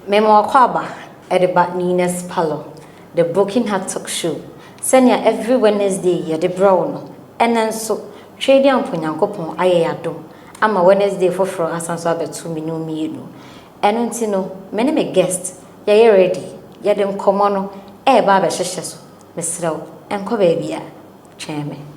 Memo Kwaba at the Nina's Palo, the Broken Heart Talk Show. Senya every Wednesday, ya the brown. And then so, trading on Punyankopon, Ayado. I'm a Wednesday for Asanso Abe 2 minutes. And until no, many me guest, ya ready, ya dem common, Baba Sheshes, Miss Row, and Covabia, Chairman.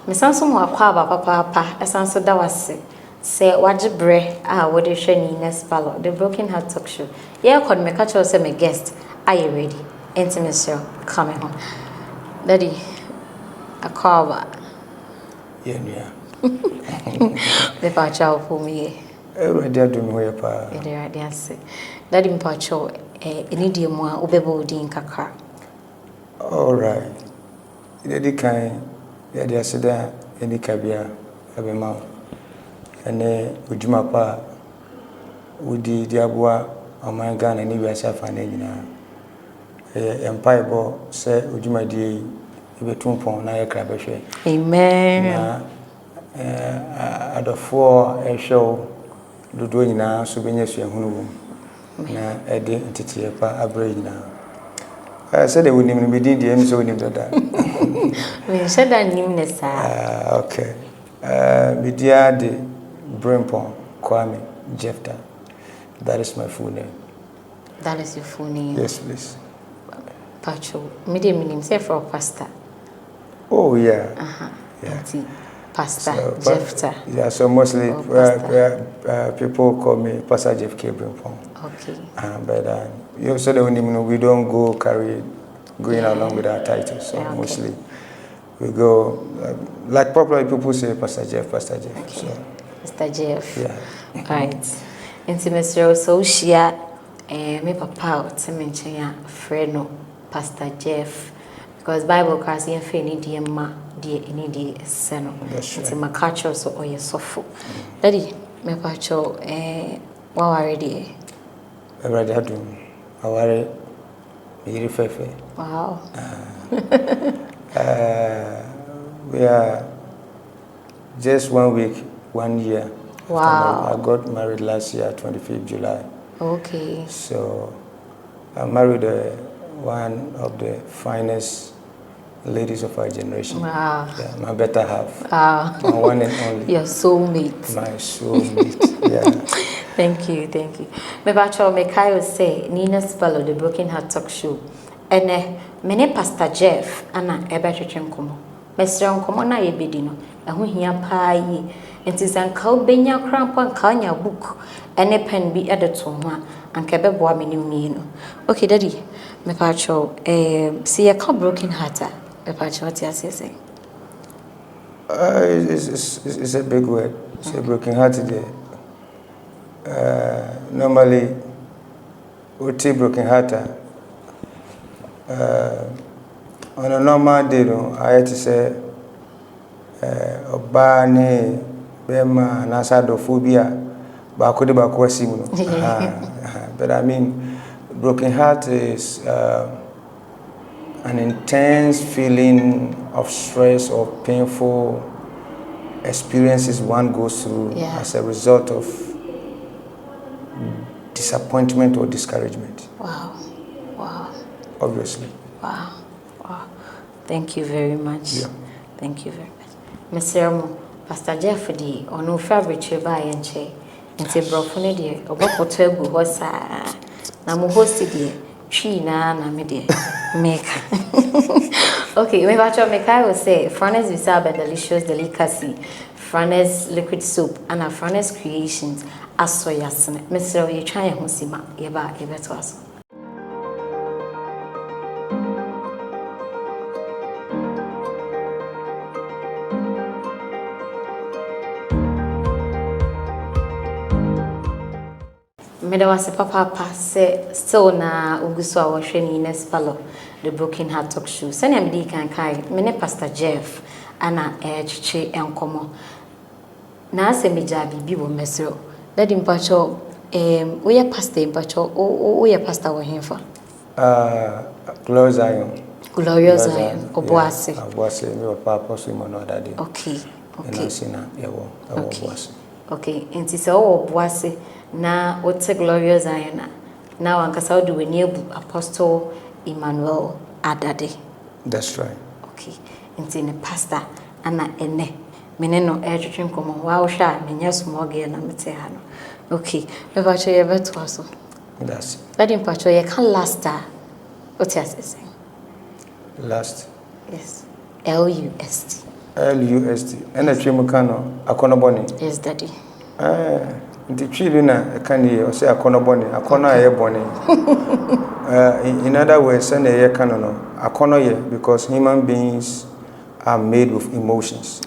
Mesanso mo akwa papa esanso da wase se waje bre wo de hwe ni next palo the Broken Heart Talk Show ye kon me catch us my guest are you ready intimacy coming home daddy akwa yeah the pacha for me already do me we pa already ase daddy mpacho eni die mo a obebo din kakra all right daddy kan ya dia seda eni kabia abema ene ujuma pa udi diabua aman Ghana ni wiasa fa na nyina empire bo se ujuma die ibetumpon na yakra behwe amen na adofo ehwe dodo nyina so benye su ehunu na ede ntitiye pa abre nyina said they would name me did the so name that. We said that name okay. Media de BRIMPONG PAS.JEPH K. That is my full name. That is your full name? Yes, please. Pacho. Media meaning say for pastor. Oh yeah. Yeah. PAS.JEPH K. Yeah, so mostly people call me PAS.JEPH K BRIMPONG. Okay. But you said that we don't go going along with our titles. So okay. Mostly we go like popular people say PAS.JEPH. Okay. So PAS.JEPH. Yeah. Right. Intimacy so share me papa to mention ya friend no PAS.JEPH because Bible class in fe ni die ma die ni die seno. It's my culture so oye sofo. Daddy me pacho wa already already had to aware me fefe. Wow. We are just 1 week, 1 year. Wow. I got married last year, 25th July. Okay. So I married one of the finest ladies of our generation. Wow. Yeah, my better half. Wow. My one and only. Your soulmate. My soulmate. Yeah. Thank you. Me bacho me kayo say Nina's Palo the Broken Heart Talk Show. Ene mene PAS.JEPH ana ebe twetwe nkomo. Mesre nkomo na ye bedi no. Eho hia paa yi. Enti sanka obenya krampo anka nya book ene pen bi edeto ho a anka beboa me ni no. Okay daddy me bacho see ya ka Broken Heart a me bacho what you say? It's a big word. It's a broken heart today. Normally, with a broken heart, on a normal day, I had to say, Obani, Bema, and asadophobia, but I couldn't back. But I mean, broken heart is an intense feeling of stress or painful experiences one goes through as a result of disappointment or discouragement. Wow. Obviously. Wow. Thank you very much. Yeah. Thank you very much. Mr. PAS.JEPH di ono fabric ba ye nche. Nti brofo ne de obokoto egu ho saa. Na mo host de twi na me de make. Okay, me bacho me kai will say Franes Visa by Delicious Delicacy, Franes Liquid Soup, and a Franes Creations aso yasne. Mr. you try ho sima ye ba e beto aso. Meda wase papa se still na uguso a wohwe ni next palo the Broken Heart Talk Show. Sanya me di kan kai me ne PAS.JEPH ana chichi enkomo. Na ase me ja bibi wo mesro. Daddy mpacho we pastor mpacho o ye pastor wo hemfa. Glorious Zion. Glorious Zion. Obuasi. Obuasi. Me papa Apostle Emmanuel Daddy. Okay. And I see now. Obuasi. Okay. And so Obuasi na what's Glorious Zion? Now ankasa do we nebu Apostle Emmanuel Adade. That's right. Okay. And the pastor ana ene. Meneno edwetwen komo wa wo hwa menya small girl na mete ha no. Okay. Me ba che ye beto aso. That's it. That in pacho ye can last what you say? Last. Yes. LUST. LUST. And a chimukano, a conoboni. Yes, daddy. The children can you say a conoboni, a corner a bonny. In other words, send a year canon, a corner year, because human beings are made with emotions.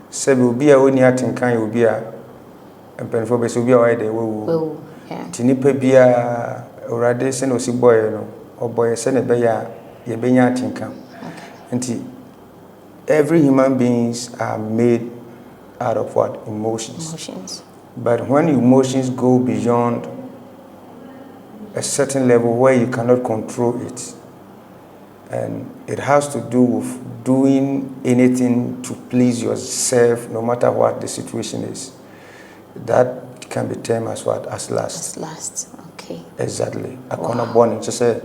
Say will be a only acting kind will be a penphobes will be a wide will. Tinipe bia already send us boy no or boy send a bear ye benya tinka. And every human beings are made out of what? Emotions. But when emotions go beyond a certain level where you cannot control it, and it has to do with doing anything to please yourself, no matter what the situation is, that can be termed as what? As lust. As lust. Okay. Exactly. Akono born. Just say,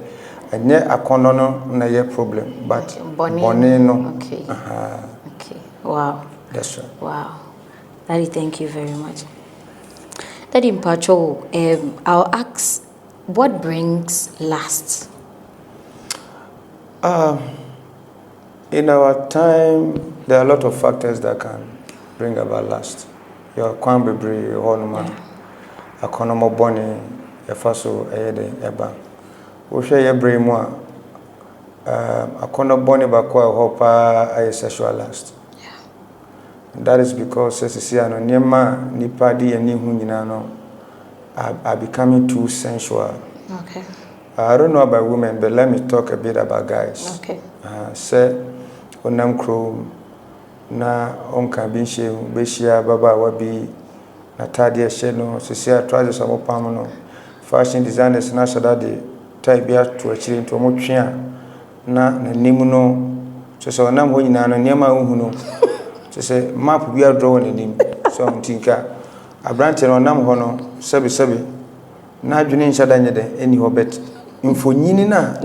and yeah, akono no na ye problem, but born no. Okay. Okay. Wow. That's right. Wow. Daddy, thank you very much. Daddy Mpacho, I'll ask, what brings lust? In our time, there are a lot of factors that can bring about lust. Your kwambibri, honoma, akonomo boni, efaso eyede eba. Oshe ye bremwa, akono boni bakwa hopa a sexual lust. That is because sesisiano niema nipadi eni hunyinano are becoming too sensual. Okay. I don't know about women, but let me talk a bit about guys. Okay. Say onam krom na onka binche beshia baba wabi na tade hye no sesia trousers amopam no fashion designers na shadade tie bia to akiri nto motwe na nanim no so onam ho nyina no niam ahu no so map bia draw nanim so ntinka abrante no onam ho no sebi na adwene nhyada nyede eni ho bet mfonyini na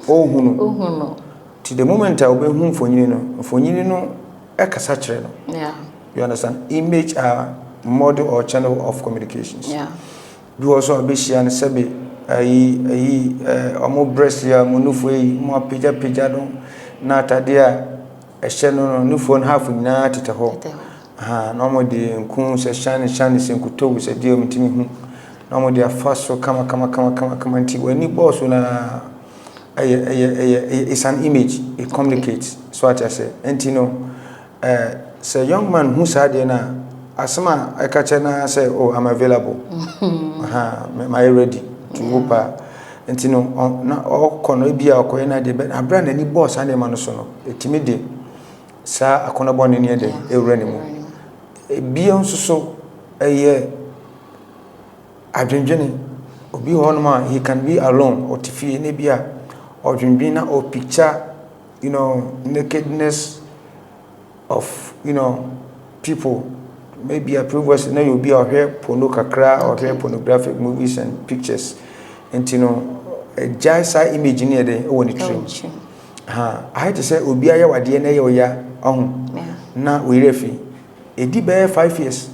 ohuno to the moment I will be mfonyini no ekasa kire no. Yeah. You understand? Image are model or channel of communications. Yeah. Do also be share sebi omo breast ya monufu mo pija do na atade a ehye no no phone half nyina tete ho. No mo de nkun se shine se nkuto se die mtimi hu. No mo de afaso kama nti wani boss na it's an image, it communicates. So what I say. And you know, say young man who said na asma I catch na say, oh, I'm available. Am I ready to whoop? And you know, na all kono bia okoye na de na brand any boss and man so no. Etimi de sa akona boni ne de ewura ni mu. Bia nso so adwenjene obi ho no ma he can be alone or tifi ne bia or dreamina or picture, you know, nakedness of, you know, people. Maybe a previous now you'll be a hair pornography or hair pornographic movies and pictures. And you know, a jaisa image near the only tree. I had to say, Ubia wa DNA or ya na we refi. A deep 5 years.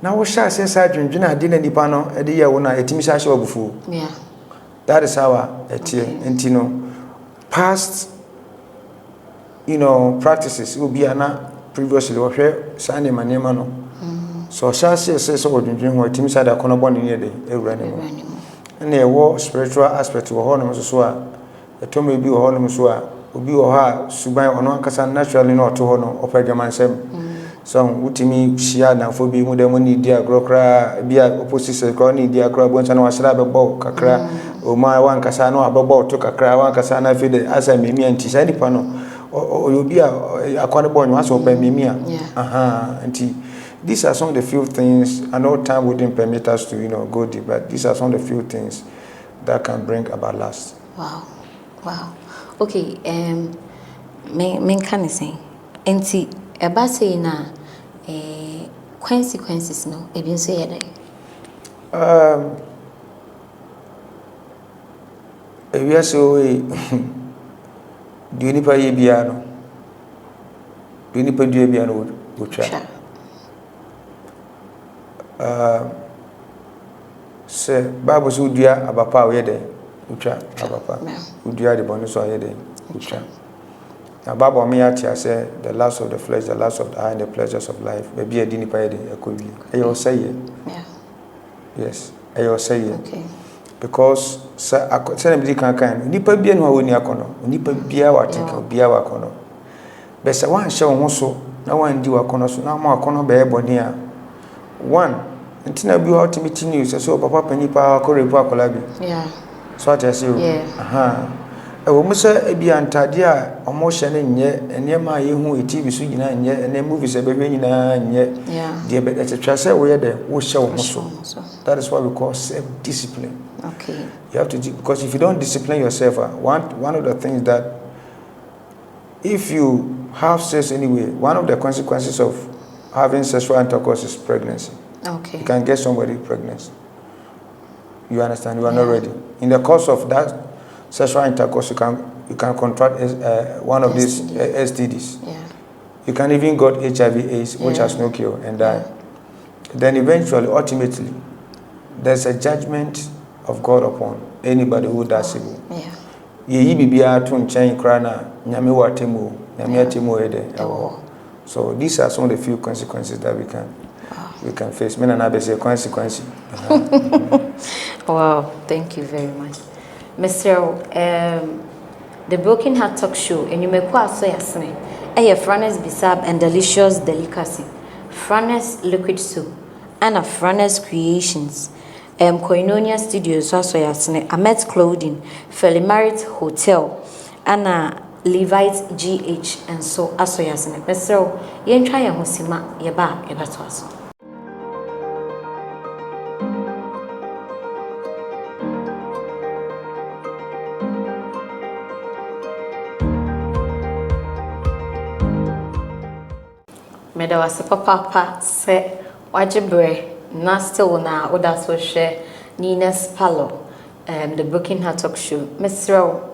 Now what shall say Sergeant Juna didn't depano a dear when I timisa show before. Yeah. That is our and you know, past, you know, practices will be ana previously or here Sunday manema. So shall say so drinking what Tim said a conobon near the Eranimo. And there war spiritual aspect to a honor so a tomb be a honor so will be or her subai or no casan naturally not to honor or pegaman sem. So utimi shia na for being with them when dear grocra be a opposite crony dear crab once and was rabba bow kakra o my one casano above took a cry one casana fide as I mimi and tis any pano or you'll be a quadabon once open mimia. And these are some of the few things. I know time wouldn't permit us to, you know, go deep, but these are some of the few things that can bring about lust. Wow. Wow. Okay, men can say enti eba say na consequences no e bin so yede. Ewia so do nipa ye bia no. Do nipa dua bia no wo twa. Se Bible so dua abapa wo yede wo twa abapa. Wo dua de bonu so yede wo twa. Na Bible me atia say the lust of the flesh, the lust of the eye, and the pleasures of life. Maybe a dini pa yede ekobi. Eyo say ye. Yeah. Yes. Eyo say ye. Okay. Because say na bi kan nipa bia no awoni akono. Nipa bia wa teka bia wa akono. Be say wan hye wo so na wan di wa akono so na ma akono be boni a. One ntina bi wa ultimate news so papa panipa akorepu akola bi. Yeah. So I say aha. Ewo musa ebia ntade a omo hye ne nye enema yehu TV so nyina nye ene movies ebehwe nyina nye de be tetwa say wo ye de wo hye wo so. That is what we call self discipline. Okay. You have to because if you don't discipline yourself, one of the things that if you have sex anyway, one of the consequences of having sexual intercourse is pregnancy. Okay. You can get somebody pregnant. You understand? You are not ready. In the course of that sexual intercourse, you can contract one of these STDs. Yeah. You can even got HIV/AIDS, which has no cure, and die. Then eventually, ultimately, there's a judgment of God upon anybody who does evil. Yeah. So these are some of the few consequences that we can face. Men and I say consequence. Wow, thank you very much. Mr. The Broken Heart Talk Show, and you may quite say yasne. A Franes Bisab and delicious delicacy. Franes liquid soup and a Franes creations. Koinonia Studios, so yasne. Amet Clothing, Felimarit Hotel, and a Levite GH, and so asoyasne. Mr. Yen try a hosima yeba twaso. Meda wase papa se wajebre na still na oda so share Nina's Palo the Broken Heart Talk Show. Mr.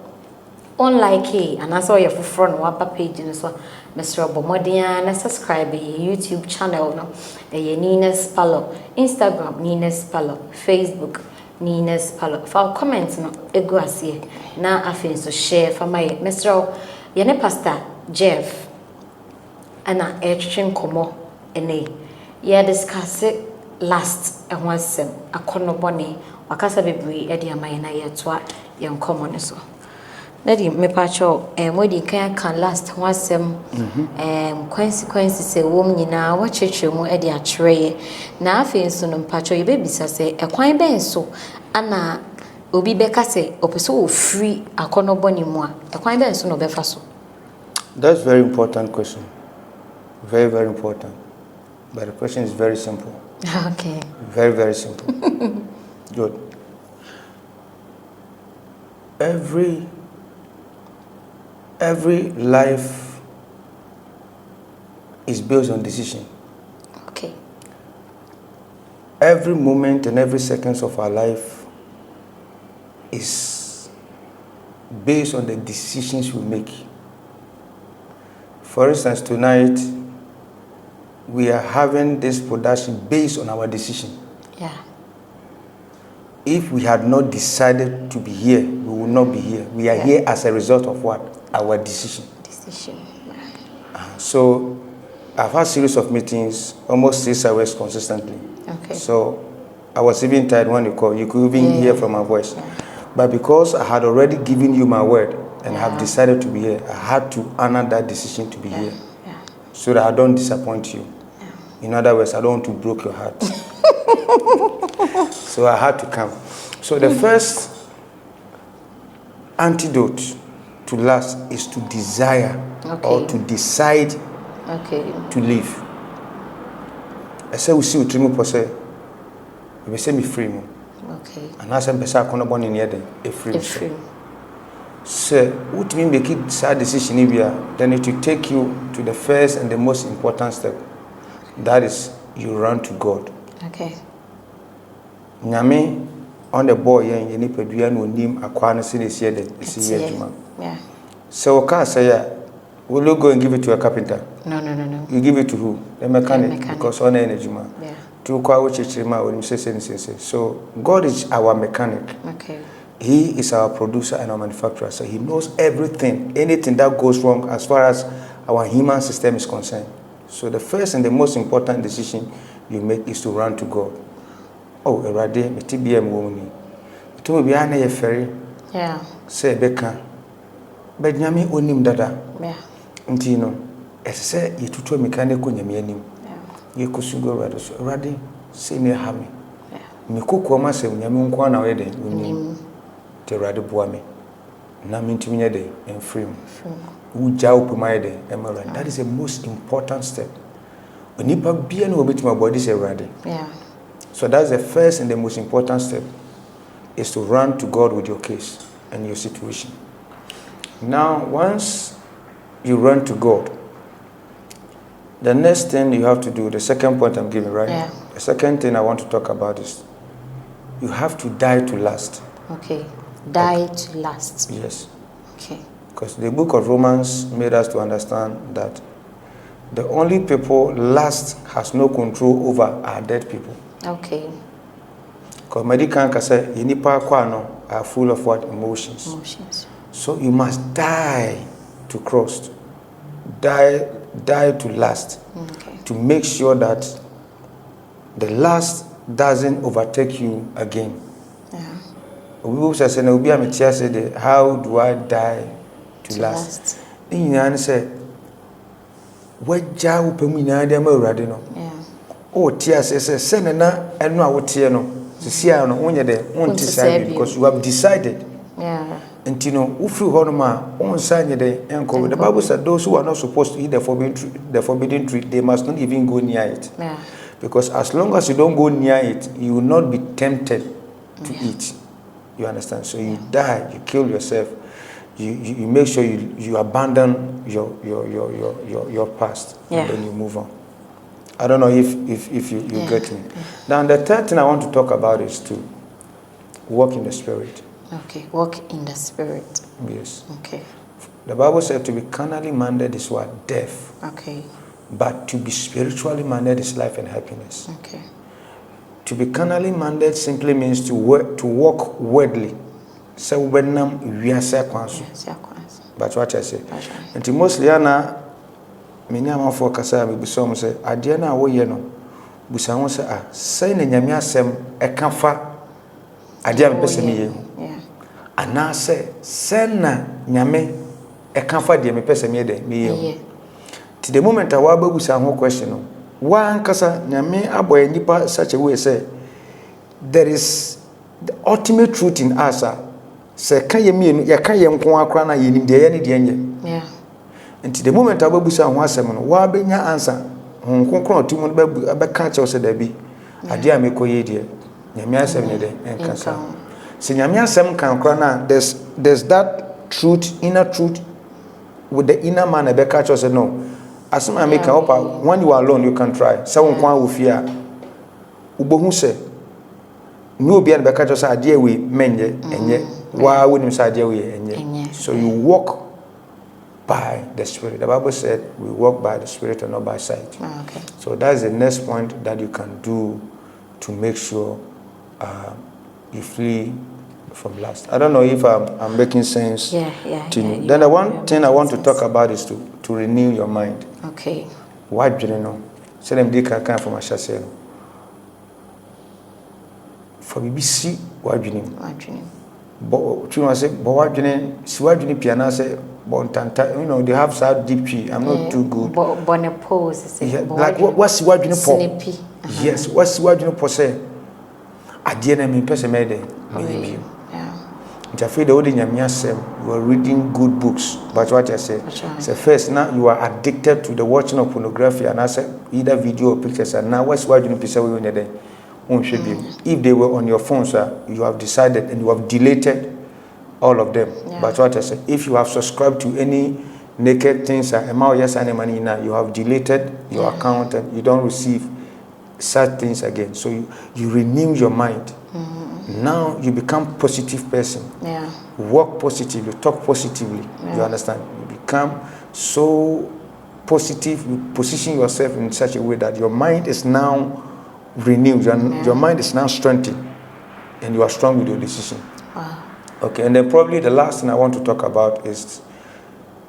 Unlike and as all your front wapa page no so Mr. Bomodia na subscribe YouTube channel no Nina's Palo, Instagram Nina's Palo, Facebook Nina's Palo. For comment no ego asie na afin so share for my Mr. Yene Pastor Jeff ana etwetwe komo ene ye discuss last ehwasem akonobone wakasa bebre e de amaye na ye toa ye nkomo ne so na di mepacho modi kan last hwasem consequences e wom nyina wa chechemu e de atwere na afi so no mpacho ye bebisa se ekwan ben so ana obi beka se opeso o free akonobone mu a ekwan ben so no befa so. That's very important question. Very, very important. But the question is very simple. Okay. Very, very simple. Good. Every life is based on decision. Okay. Every moment and every second of our life is based on the decisions we make. For instance, tonight, we are having this production based on our decision. Yeah. If we had not decided to be here, we would not be here. We are here as a result of what? Our decision. So, I've had a series of meetings, almost 6 hours consistently. Okay. So, I was even tired when you called. You could even hear from my voice. Yeah. But because I had already given you my word and have decided to be here, I had to honor that decision to be here. Yeah. So that I don't disappoint you. In other words, I don't want to break your heart. So I had to come. So the first antidote to lust is to desire or to decide to live. I say we see utrimu pose. We say me free mo. Okay. And I say pesa kono born in here a free. say what mean make it sad decision then it will take you to the first and the most important step. That is, you run to God. Okay. Nyame on the boy yen ni pedua no nim akwa no se see the see adwuma. Yeah. So ka say will you go and give it to a carpenter? No. You give it to who? The mechanic. Because on energy. Yeah. To kwa uchichima when you say. So God is our mechanic. Okay. He is our producer and our manufacturer. So he knows everything, anything that goes wrong as far as our human system is concerned. So the first and the most important decision you make is to run to God. Oh, Erade, me TBM woman. To be an a ferry. Yeah. Say Becca. But Yami onim dada. Yeah. Ntino. Say you to mechanical Yamianim. Yeah. You could go rather. So Radi, say me hammy. Yeah. Me cook myself, Yamun Kwana wedding. Te Radi Boame. Namintimia day and free. Ujau Pumaide, Emerald. That is the most important step. When you be an obit my body say Radi. Yeah. So that's the first and the most important step, is to run to God with your case and your situation. Now, once you run to God, the next thing you have to do, the second point I'm giving, right? Yeah. The second thing I want to talk about is you have to die to last. Okay. Die to last. Yes. Okay. Because the book of Romans made us to understand that the only people last has no control over are dead people. Okay. Because medical can say, "Yinipa kwano are full of what? Emotions." Emotions. So you must die to Christ, die to last, Okay. to make sure that the last doesn't overtake you again. Yeah. How do I die to last? Yeah. Oh, tears says, Senna, and no, Tiano, Siciano, only the one because you have decided. Yeah. And you know, Ufu Honoma, on Sunday, and the Bible said those who are not supposed to eat the forbidden tree, they must not even go near it. Yeah. Because as long as you don't go near it, you will not be tempted to eat. You understand? So you die, you kill yourself, you make sure you abandon your past, and then you move on. I don't know if you get me. Now the third thing I want to talk about is to walk in the Spirit. Okay, walk in the Spirit. Yes. Okay. The Bible said to be carnally minded is what? Death. Okay. But to be spiritually minded is life and happiness. Okay. To be carnally minded simply means to walk worldly. So when we are but what I say. And mostly Anna many am for kasa me bisom say ade na wo ye no busa ho say say na nyame asem e ka fa ade am pese me ye ana say na nyame e ka fa de me pese me de me ye to the moment I wa busa ho question no one kasa nyame aboy nipa such a way say there is the ultimate truth in us say kan ye me ye kan ye nko akra na ye nim de ye ne de enye and the moment I busa ho asem no wa benya answer honkon otumu be ka che say da bi ade am ekoye de nyame asem ne de enkasa se nyame asem kan kra na there's that truth, inner truth with the inner man be ka che say no asem am make up when you are alone you can try say honkon awofia ubohu say no obi an be ka che say ade we menye enye wa wonim say ade we enye so you walk by the Spirit. The Bible said we walk by the Spirit and not by sight. Okay. So that's the next point that you can do to make sure you flee from lust. I don't know if I'm making sense to you. Then the one thing I want to talk about is to renew your mind. Okay. Why do you know? Say them they can come from a chasse. For BBC, why do you know? But you know, I say, but why do you piano say? You know, they have such deep tree. I'm not too good. Pose. Like what's what you know for? Yes, what's what you know for say? I didn't mean person made it. Maybe. Yeah. Jaffe the old you are reading good books. But what I say, so first now you are addicted to the watching of pornography and I said either video or pictures and now what's what you know picture we need if they were on your phone, sir, you have decided and you have deleted all of them. Yeah. But what I say, if you have subscribed to any naked things, you have deleted your account and you don't receive such things again. So you renew your mind. Now you become positive person. Yeah. Work positively, talk positively. You understand? You become so positive, you position yourself in such a way that your mind is now renewed, your mind is now strengthened, and you are strong with your decision. Wow. Okay, and then probably the last thing I want to talk about is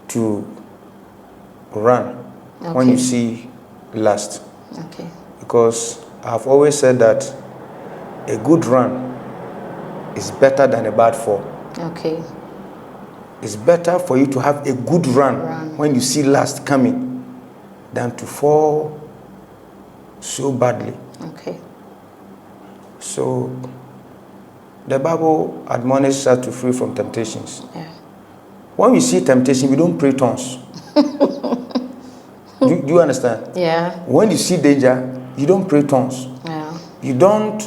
to run when you see lust. Okay. Because I've always said that a good run is better than a bad fall. Okay. It's better for you to have a good run when you see lust coming than to fall so badly. Okay. So the Bible admonishes us to flee from temptations. Yeah. When we see temptation, we don't pray tongues. do you understand? Yeah. When you see danger, you don't pray tongues. Yeah. You don't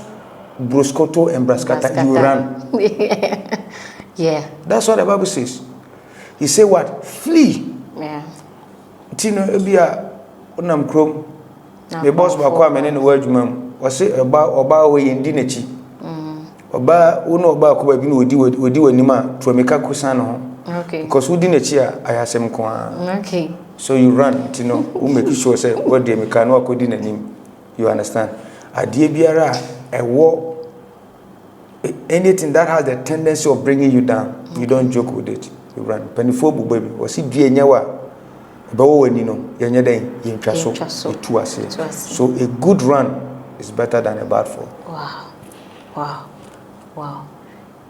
broscoto and brascata, you run. Yeah. That's what the Bible says. He said what? Flee. Yeah. Tino ebia onam krom. Me boss ba kwa mene no wadwuma. O se oba we yendi nachi. Oba uno oba ko ba bi no odi wanima tromeka kusan no. Okay. Because odi nachi a ayasem ko a. Okay. So you run, you make sure say what dey meka no akodi nanim. You understand? Adie biara a war, anything that has the tendency of bringing you down, you don't joke with it. You run. Penifo bu baby. O si die nyawa bawo wani no yenye den yentwaso etu ase. So a good run is better than a bad fall. Wow. Wow. Wow.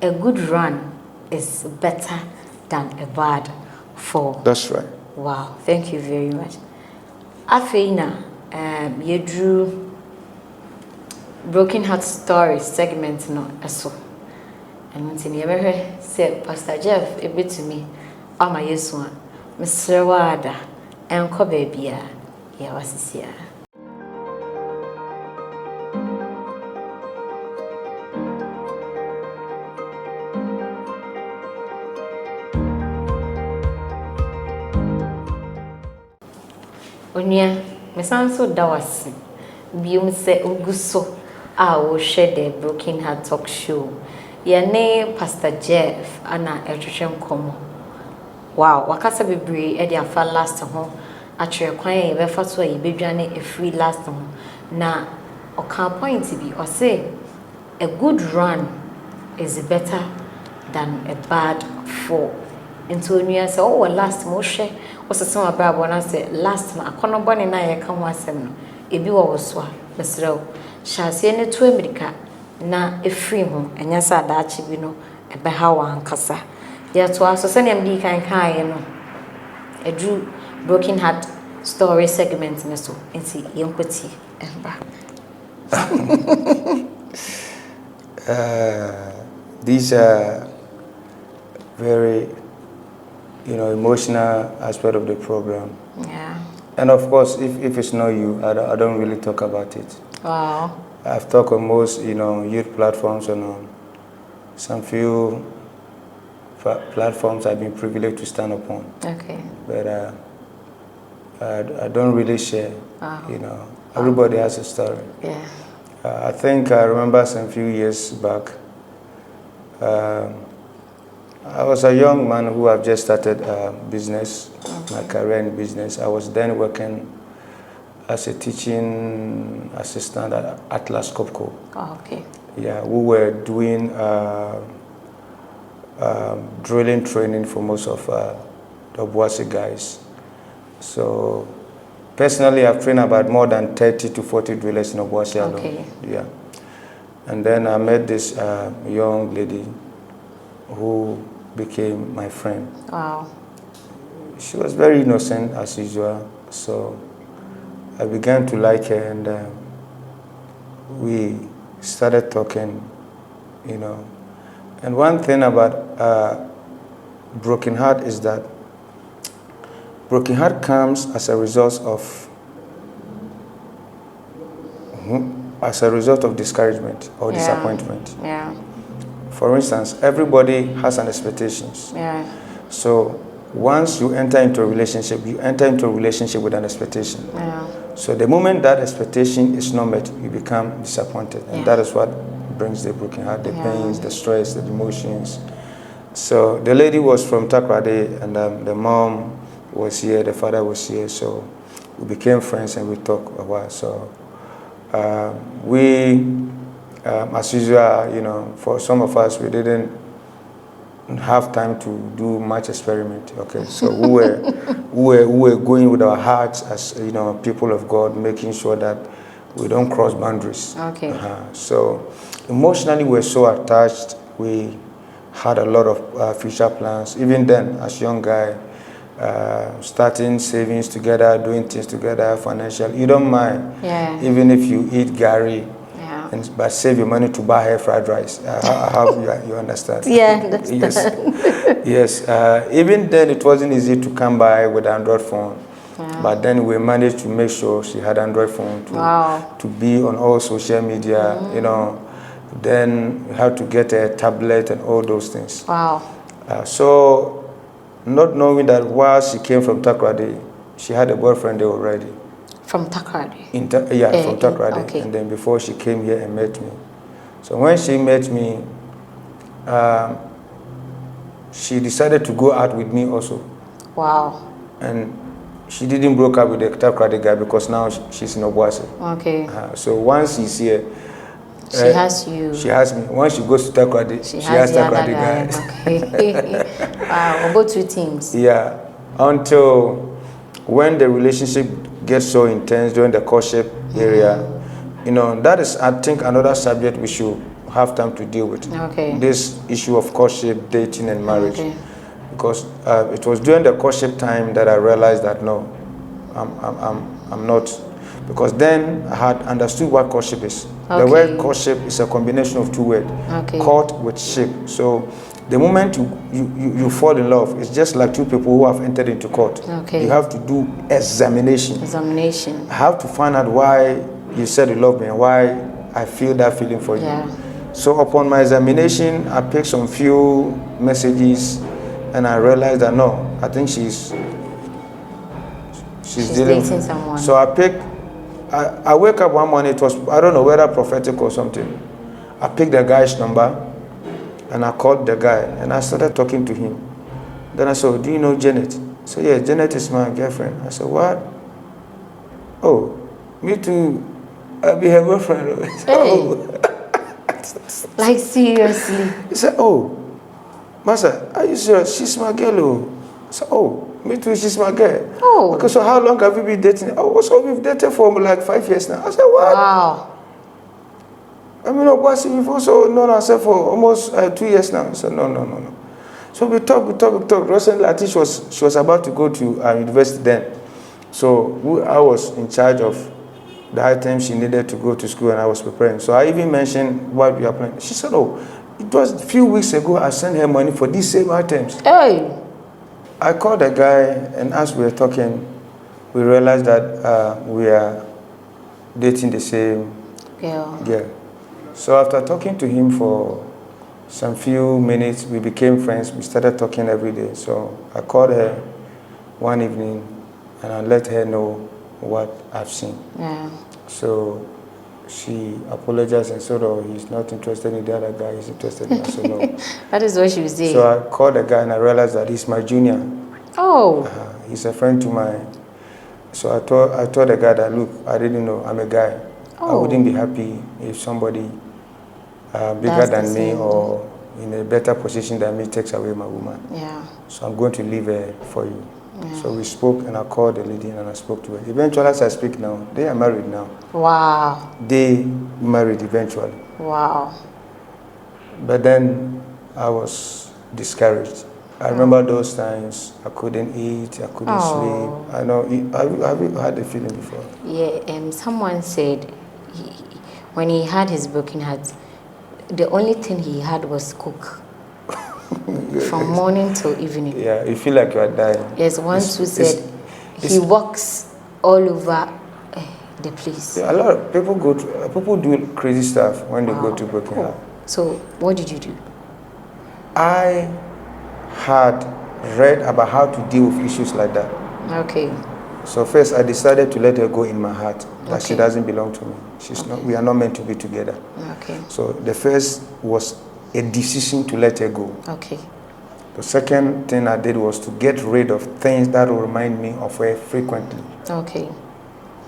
A good run is better than a bad fall. That's right. Wow. Thank you very much. Afeina, you drew Broken Heart Story segment no eso. And until you ever say Pastor Jeff a bit to me, oh my yes one, Mr. Wada, and ko baby ya was here. Onia, me sanso dawasi. Bium se uguso a wo share the Broken Heart Talk Show. Yene Pastor Jeff ana etwetwe komo. Wow, wakasa bebre e dey afa last ho. Atwere kwan e be fa so e bedwane e free last ho. Na oka point bi o say a good run is better than a bad fall. Into onua say oh last mo hwe osese ma bra bo na say last ma akono bone na ye ka ho asem no ebi wo so a besrew hyase ne to america na efiri ho enya sa daachi bi no ebe ha wa ankasa ye to aso se ne mdi kan ye no edu Broken Heart Story segment ne so enti yenkoti emba. These are very emotional aspect of the program. Yeah. And of course, if it's not you, I don't really talk about it. Wow. I've talked on most, youth platforms and on some few platforms I've been privileged to stand upon. Okay. But I don't really share. Wow. Everybody has a story. Yeah. I think I remember some few years back. I was a young man who have just started business, my career in business. I was then working as a teaching assistant at Atlas Copco. Oh, okay. Yeah, we were doing drilling training for most of the Obuasi guys. So personally, I've trained about more than 30 to 40 drillers in Obuasi alone. Okay. Yeah. And then I met this young lady who became my friend. Wow. She was very innocent as usual, so I began to like her, and we started talking, And one thing about Broken Heart is that Broken Heart comes as a result of discouragement or disappointment. Yeah. for instance, everybody has an expectations. Yeah. So once you enter into a relationship, you enter into a relationship with an expectation. Yeah. So the moment that expectation is not met, you become disappointed. And that is what brings the broken heart, the pains, the stress, the emotions. So the lady was from Takrade, and the mom was here, the father was here. So we became friends and we talked a while. So as usual, you know, for some of us, we didn't have time to do much experiment. Okay, so we were going with our hearts as, you know, people of God, making sure that we don't cross boundaries. Okay. So emotionally, we're so attached. We had a lot of future plans. Even then, as a young guy, starting savings together, doing things together, financial. You don't mind, even if you eat gari. But save your money to buy her fried rice. I hope you understand. Yeah, that's yes. Even then, it wasn't easy to come by with an Android phone. But then we managed to make sure she had Android phone to be on all social media. You know, then we had to get a tablet and all those things. Wow. So, not knowing that while she came from Takrade, she had a boyfriend there already. From Takrade? From Takrade. Okay. And then before she came here and met me. So when she met me, she decided to go out with me also. Wow. And she didn't break up with the Takrade guy because now she's in Obuasi. Okay. So once he's here, she has you. She has me. Once she goes to Takrade, she has Takrade guy. Okay. Wow, about two teams. Yeah. Until when the relationship gets so intense during the courtship area, you know, that is, I think, another subject we should have time to deal with. Okay. This issue of courtship, dating, and marriage. Okay. Because it was during the courtship time that I realized that no, I'm not. Because then I had understood what courtship is. Okay. The word courtship is a combination of two words. Okay. Court with ship. So the moment you fall in love, it's just like two people who have entered into court. Okay. You have to do examination. Examination. I have to find out why you said you love me and why I feel that feeling for you. So upon my examination, I picked some few messages and I realized that no, I think she's dating someone. So I wake up one morning, it was, I don't know whether prophetic or something. I picked the guy's number and I called the guy and I started talking to him. Then I said, do you know Janet? He said, yeah, Janet is my girlfriend. I said, what? Oh, me too. I'll be her girlfriend. Hey. Like seriously? He said, oh, Master, are you serious? She's my girl. I said, oh, me too, she's my girl. Oh. Okay, so how long have you been dating? Oh, so we've dated for like 5 years now. I said, what? Wow. I mean, we've also known ourselves for almost 2 years now. I said, no. So we talked. Recently, I think she was about to go to university then. So I was in charge of the items she needed to go to school and I was preparing. So I even mentioned what we are planning. She said, oh, it was a few weeks ago I sent her money for these same items. Hey. I called the guy and as we were talking, we realized that we are dating the same girl. So after talking to him for some few minutes, we became friends. We started talking every day. So I called her one evening and I let her know what I've seen. Yeah. So she apologized and said, oh, he's not interested in the other guy, he's interested in us. So no. That is what she was saying. So I called the guy and I realized that he's my junior. Oh. He's a friend to mine. So I told the guy that, look, I didn't know, I'm a guy. I wouldn't be happy if somebody bigger than me or in a better position than me takes away my woman. Yeah. So I'm going to leave her for you. Yeah. So we spoke and I called the lady and I spoke to her. Eventually, as I speak now, they are married now. Wow. They married eventually. Wow. But then I was discouraged. I remember those times I couldn't eat, I couldn't sleep. I know, have you had the feeling before? Yeah, someone said when he had his broken heart, the only thing he had was cook. From morning till evening. Yeah, you feel like you are dying. Yes, once who said he walks all over the place. Yeah, a lot of people do crazy stuff when they go to broken heart. So what did you do? I had read about how to deal with issues like that. Okay. So first, I decided to let her go in my heart, that she Okay. doesn't belong to me. She's not. We are not meant to be together. Okay. So the first was a decision to let her go. Okay. The second thing I did was to get rid of things that will remind me of her frequently. Okay.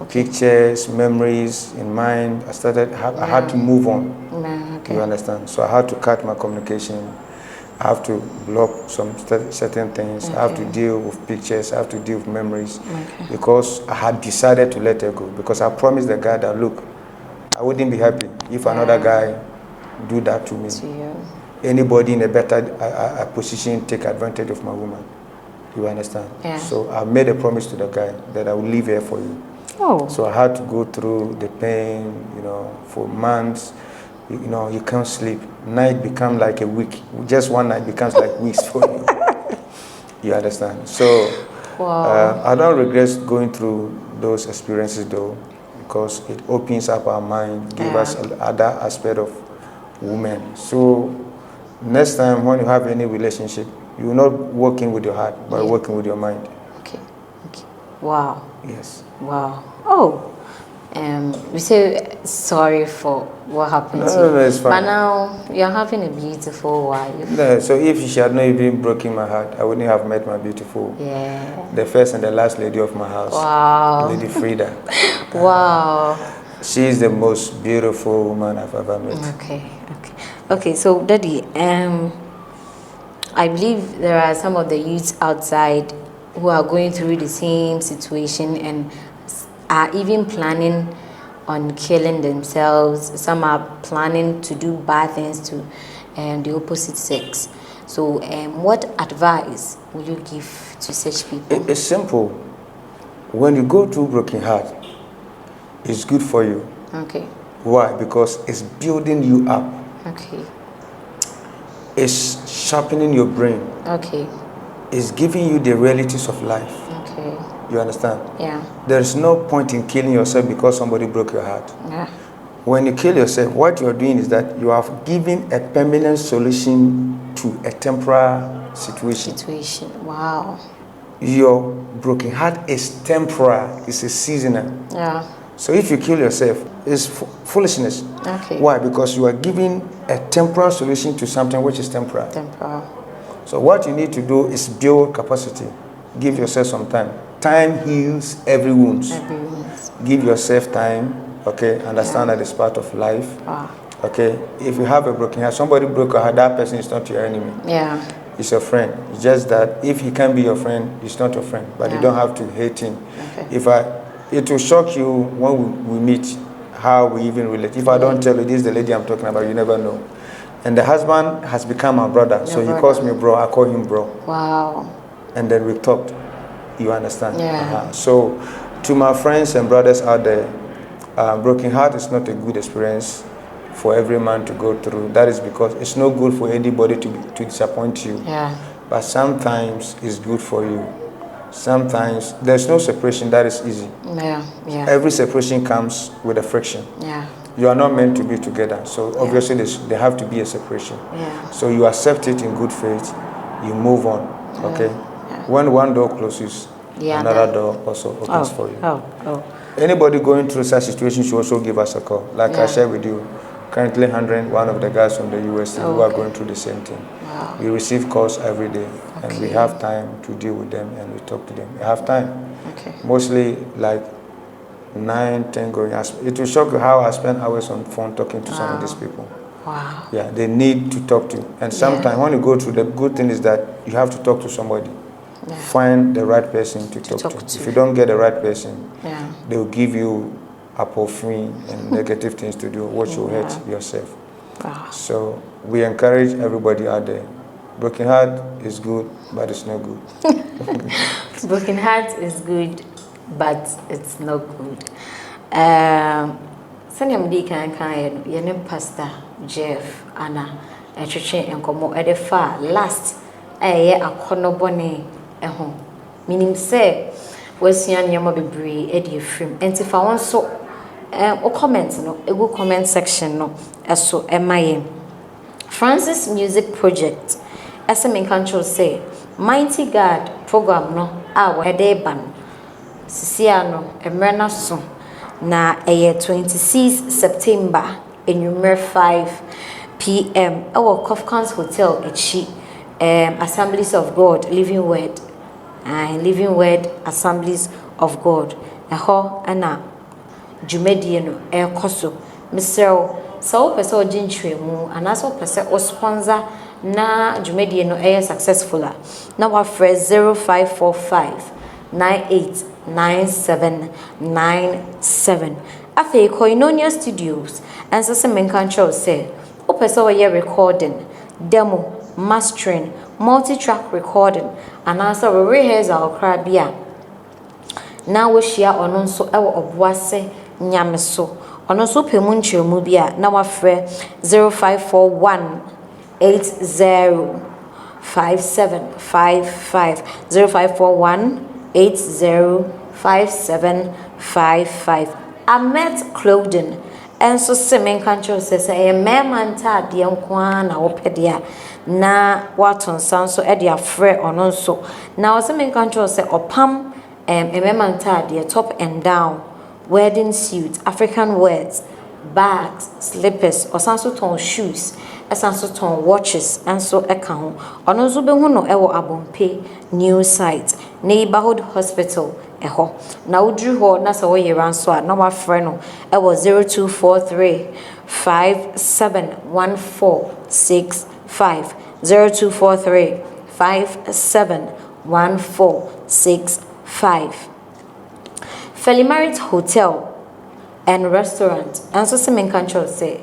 Okay. Pictures, memories in mind. I had to move on. Yeah, okay. You understand? So I had to cut my communication. I have to block some certain things. I have to deal with pictures. I have to deal with memories. Okay. Because I had decided to let her go. Because I promised the guy that, look, I wouldn't be happy if another guy do that to me. To you. Anybody in a better position take advantage of my woman. You understand? Yeah. So I made a promise to the guy that I will leave her for you. Oh. So I had to go through the pain, for months. You can't sleep. Night becomes like a week. Just one night becomes like weeks for you. You understand? So I don't regret going through those experiences though, because it opens up our mind, gives us other aspect of women. So next time when you have any relationship, you're not working with your heart, but working with your mind. Okay. Okay. Wow. Yes. Wow. Oh. We say sorry for what happened to you. No, it's fine. But now you're having a beautiful wife. No, so if she had not even broken my heart, I wouldn't have met my beautiful, the first and the last lady of my house. Wow. Lady Frida. Wow. She is the most beautiful woman I've ever met. Okay. Okay. Okay. So, Daddy, I believe there are some of the youths outside who are going through the same situation and are even planning on killing themselves. Some are planning to do bad things to the opposite sex. So what advice will you give to such people? It's simple. When you go through broken heart, it's good for you. Okay. Why? Because it's building you up. Okay. It's sharpening your brain. Okay. It's giving you the realities of life. Okay. You understand? Yeah. There is no point in killing yourself because somebody broke your heart. Yeah. When you kill yourself, what you are doing is that you are giving a permanent solution to a temporary situation. Wow. Your broken heart is temporary. It's a seasonal. Yeah. So if you kill yourself, it's foolishness. Okay. Why? Because you are giving a temporary solution to something which is temporary. Temporal. So what you need to do is build capacity. Give yourself some time. Time heals every wound. Give yourself time. Okay, understand that it's part of life. Wow. Okay, if you have a broken heart, somebody broke your heart, that person is not your enemy. Yeah. It's your friend. It's just that if he can be your friend, he's not your friend. But you don't have to hate him. Okay. It will shock you when we meet how we even relate. If I don't tell you this is the lady I'm talking about, you never know. And the husband has become my brother. So he calls me bro, I call him bro. Wow. And then we talked. You understand? Yeah. So to my friends and brothers out there, broken heart is not a good experience for every man to go through. That is because it's not good for anybody to disappoint you. Yeah. But sometimes it's good for you. Sometimes there's no separation that is easy. Yeah. Yeah. Every separation comes with a friction. Yeah. You are not meant to be together. So obviously there have to be a separation. Yeah. So you accept it in good faith. You move on. Okay. Yeah. When one door closes, another door also opens for you. Anybody going through such situations should also give us a call. Like I shared with you, currently handling one of the guys from the US who are going through the same thing. Wow. We receive calls every day, and we have time to deal with them and we talk to them. We have time. Okay. Mostly like 9, 10 going. It will shock you how I spend hours on phone talking to some of these people. Wow. Yeah, they need to talk to you. And sometimes when you go through, the good thing is that you have to talk to somebody. Yeah. Find the right person to talk to. If you don't get the right person, they will give you apophy and negative things to do, which will hurt yourself. Wow. So we encourage everybody out there. Broken heart is good, but it's not good. Broken heart is good, but it's not good. Sani amdi kan yene Pastor Jeff Anna etwetwe enkomo edefa last akono bone eho minim se wasuan nyama bebre edi efrim enti fa won so o comment no egu comment section no eso emaye Francis Music Project Ese men control say Mighty God program no a wede ban sisia no emrena so na 26 September enumer 5 p.m. Our Kofkans Hotel echi Assemblies of God Living Word Living Word Assemblies of God eho ana dwumadie no ekoso Mr. So pese ojintwemu anaso pese o sponsor na dwumadie no successful na wa fresh 0545 989797 afi Koinonia Studios and so men control say o pese o recording demo mastering multi-track recording anaso rehearsal kra bia na wo hia ono nso ewo oboase nyame so ono so pemu nkyeremu bia na wa frɛ 0541 805755 0541 805755 Amet Clothing enso semen control say mema ntade nkoa na wo pede na waton sanso e de afrɛ ono nso na semen control say opam mema ntade top and down wedding suit African wears bags slippers osanso ton shoes esanso ton watches enso eka ho ono nso behu no ewo abompe new site neighborhood hospital eho na udru ho na se wo yera nso a na wafrɛ no ewo 0243 571465 0243 571465 Felimarit Hotel and Restaurant and so semen control say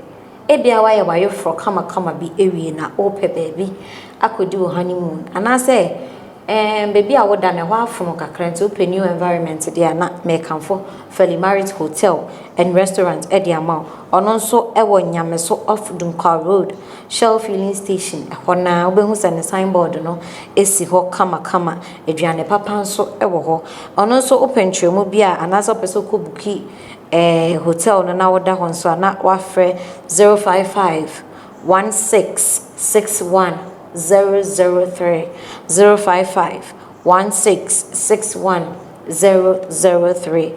ebia wa ye fro kama bi ewie na ope baby akodi wo honeymoon and I say baby a woda na ho afom kakra nti open new environment there na make am for Felimarit Hotel and Restaurant e dia ma ono nso e wo nyame so off Dunka Road Shell filling station e ho na obehu se ne signboard no esi ho kama aduane papa nso e wo ho ono nso open tremu bia anaso peso ko buki hotel no na woda ho nso na wafre 055 1661 003 055 1661 003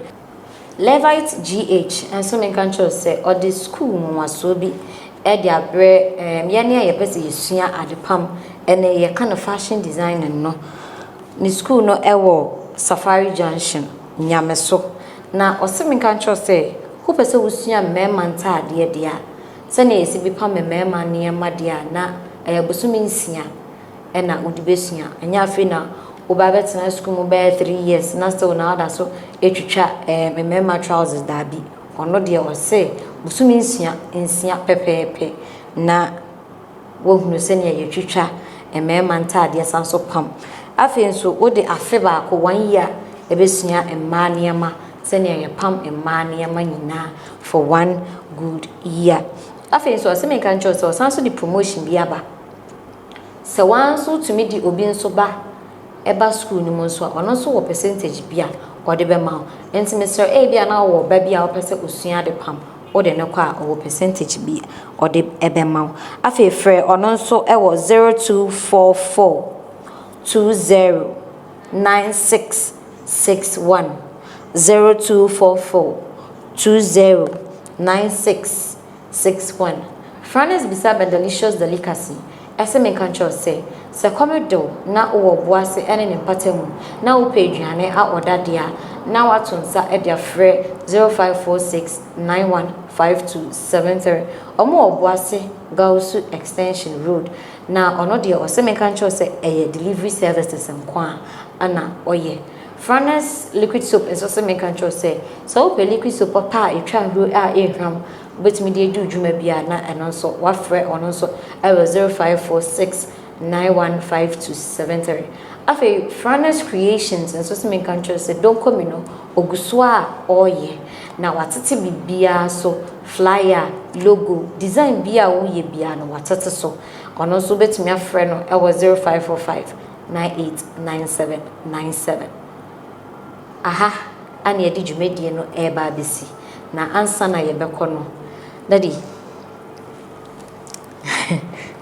Levite GH and so men control say or the school mo waso bi e dia bre yene ye pese yesua adepam ene ye kind of fashion designer no ni school no ewo Safari Junction Nyameso na osemi control say who pese wusua mema ntade dia se na yesi bi pa mema ne ma dia na bosumi nsia ena udibesua anya afi na oba betina school mo be 3 years na still na ada so etwitwa mema trousers dabi ono de o se bosumi nsia pepepe na wo hunu se ne yetwitwa mema ntade sanso pam afi nso wo de afe ba ko 1 year ebesua emma niema se ne ye pam emma niema nyina for 1 good year afi nso se me kan cho so sanso di promotion bi aba se wanso tumi di obi nso ba eba school ni mo nso ono nso wo percentage bia o de be ma enti Mr. A bia na wo ba bia o pese osua de pam o de ne kwa o percentage bia o de ebe ma afi frɛ ono nso e wo 0244 209661 0244 209661 Francis Bisaba delicious delicacy ese men control say se komedo na wo boase ene ne patemu na wo peduane a odadia na watonsa e dia frɛ 0546915273 omo oboase Gausu extension road na ono de o se men control say eye delivery services nkwa ana oye Francis liquid soap is also men control say so pe liquid soap pa etwa ro a ehwam but me dey do dwuma bia na eno so wafrɛ ono so I was 0546915273 afi Francis creations and so men control say don't come no oguso a oye na watete bibia so flyer logo design bia wo ye bia no watete so ono so betumi afrɛ no I was 0545 989797 aha ani edi dwumadie no eba besi na ansa na yebekɔ no daddy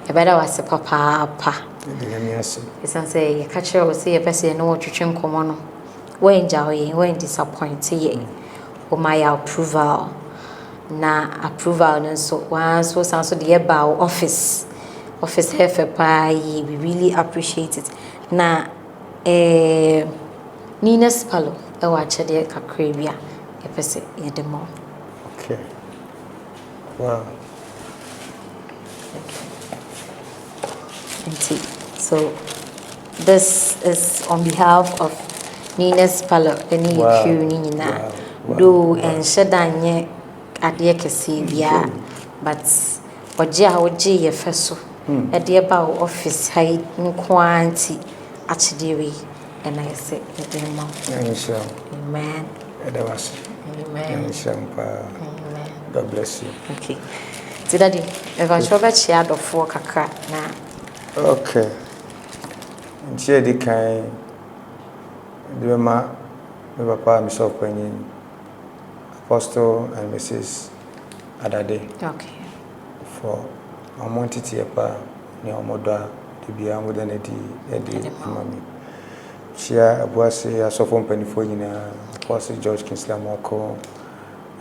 ebeda wase papa Esan say you catch her say a person no twetwe nkomo no. When jawe when disappoint ye. O my approval. Na approval no so one so the about office hefe pa we really appreciate it. Na Nina's palo e wa chede kakra bia e pese ye demo. Okay. Wow. Okay. So this is on behalf of Nina's palo any you nina do and shedanye adie kese bia but oje a oje ye feso e de ba office hai nkwanti achidiri and I say demo. Amen. Amen. God bless you. Okay. So daddy, if I show bet she had of 4 kakra na. Okay. Nche di kan the my papa myself when Apostle and Mrs. Adade. Okay. For amontiti epa ne omoda de bia moda na di mami. Chia abuase asofo mpanifo nyina Apostle George Kinsley Moko,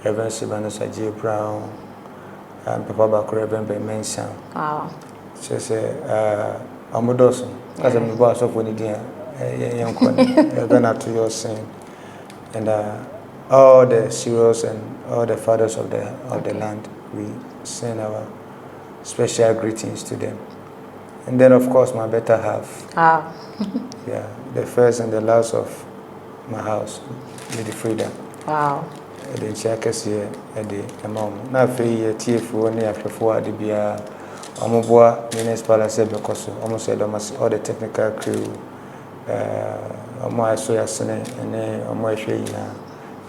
Reverend Sibanos Ajay Brown, and Papa Bakure Reverend Mensa. Wow. So say amodoso as I'm boss of when dia young one then to your sin and all the heroes and all the fathers of the land, we send our special greetings to them. And then of course my better half. Wow. Yeah, the first and the last of my house, Lady Frida. Wow. The checkers here at the mom. Now for year TF1 after 4 at the BR. Omoboa municipal said because almost said almost all the technical crew omo aso yasene ene omo ehwe ina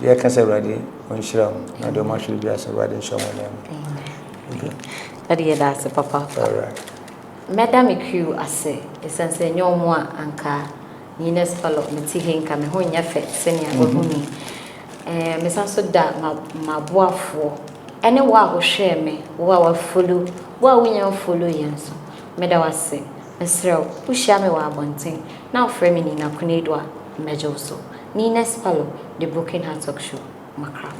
ye ka say ready on shiram na do ma should be as ready show them. Amen. That is that's papa. All right. Madam crew ase esense nyomo anka municipal meti henka me ho nya fe senia ohumi me sanso da maboafo ene wa ho hwe me wa follow wa wunya follow yenso meda wase mesrew pushia me wa abonten na ofre me ni na kunedo a mejo so ni next palo the broken heart talk show makram.